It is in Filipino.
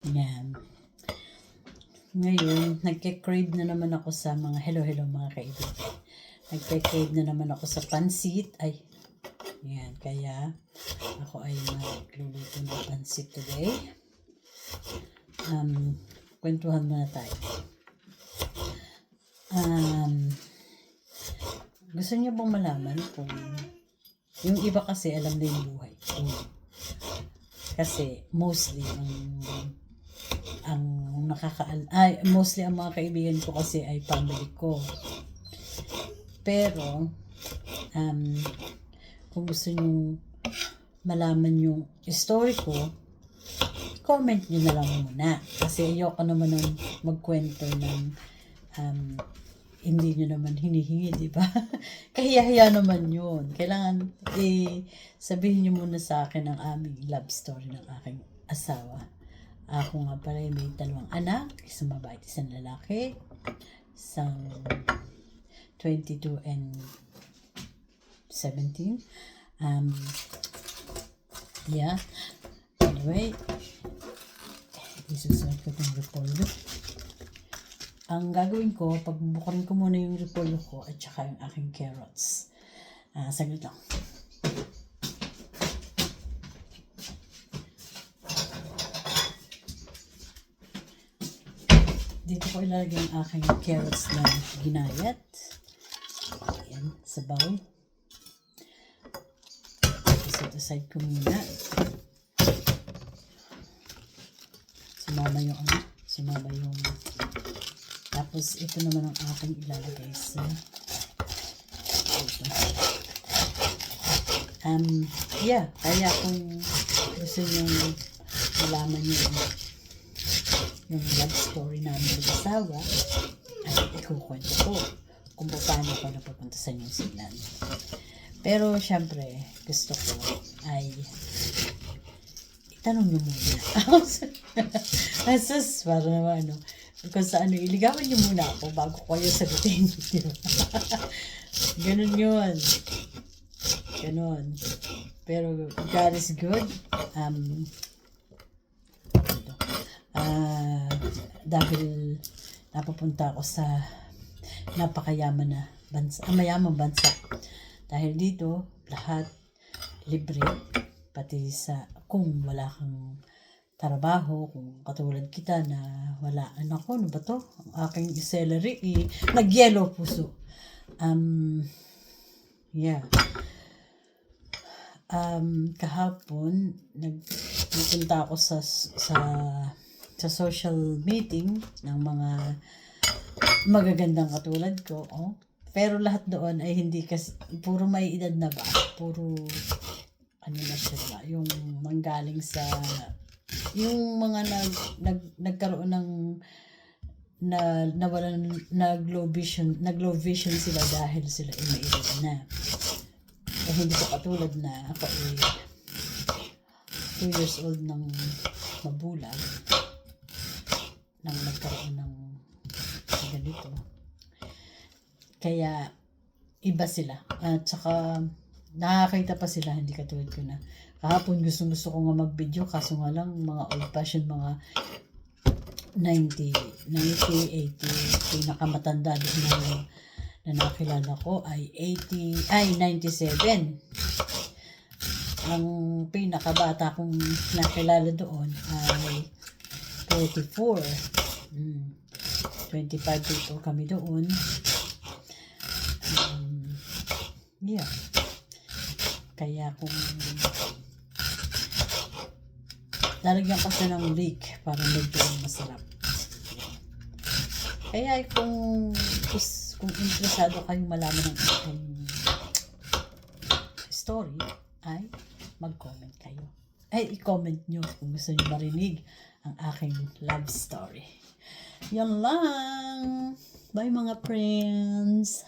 Yan. Ngayon, nagke-crave na naman ako sa mga hello mga kaibigan. Nagke-crave na naman ako sa pansit. Ay, yan. Kaya, ako ay magluluto ng pansit today. Kwentuhan muna tayo. Gusto niyo bang malaman kung yung iba kasi alam na yung buhay ko. Kasi mostly mostly ang mga kaibigan ko kasi ay family ko. Pero kung gusto niyo malaman yung story ko, comment niyo na lang muna. Kasi ayoko naman ng magkwento ng hindi nyo naman hinihingi, di ba? Kahiya-hiya naman yun. Kailangan sabihin nyo muna sa akin ang aming love story ng aking asawa. Ako nga pala may 2 anak, isang babae, isang lalaki, isang 22 and 17. Yeah. Anyway, isusunod ko itong repolyo. Ang gagawin ko, pagbubukarin ko muna yung repolyo ko at saka yung aking carrots. Saglit lang. Dito ko ilalagay ang aking carrots na ginayat. Ayan, sa bowl. Set aside ko muna. Sumama yung tapos ito naman ang aking ilalagay sa ito. Kaya kung gusto nyo malaman nyo yung love story namin ng asawa, ay ikukwento ko kung paano ko napapunta sa New Zealand. Pero syempre gusto ko ay itanong nyo muna. Asus, para naman kung sa iligawan nyo muna ako bago ko kayo sagutin. Ganun yun. Ganun. Pero God is good. Dahil napapunta ako sa napakayaman na bansa, mayamang bansa. Dahil dito, lahat libre. Pati kung wala kang trabaho, kung katulad kita na wala, ano ba to? Ang aking salary, nag-yellow puso. Kahapon, nagpunta ako sa social meeting ng mga magagandang katulad ko. Pero lahat doon ay hindi kasi, puro may edad na ba? Puro, na sila, yung manggaling sa yung mga nagkaroon ng nawalan nag-low vision sila dahil sila ay may edad na. Hindi ko katulad na ako 2 years old nang mabulag nang nagkaroon ng ganito. Kaya iba sila. At saka nakakita pa sila, hindi katulad ko na kahapon gusto ko nga mag-video, kaso nga lang mga old-fashioned, mga 90, 80, pinakamatanda doon na nakilala ko ay 97. Ang pinakabata kong nakilala doon ay 44. 25 dito kami doon. Kaya kung lalagyan ko siya ng leek para medyo masarap. Kaya kung interesado kayong malaman ng aking story, ay mag-comment kayo. I-comment nyo kung gusto nyo marinig ang aking love story. Yan lang. Bye mga friends.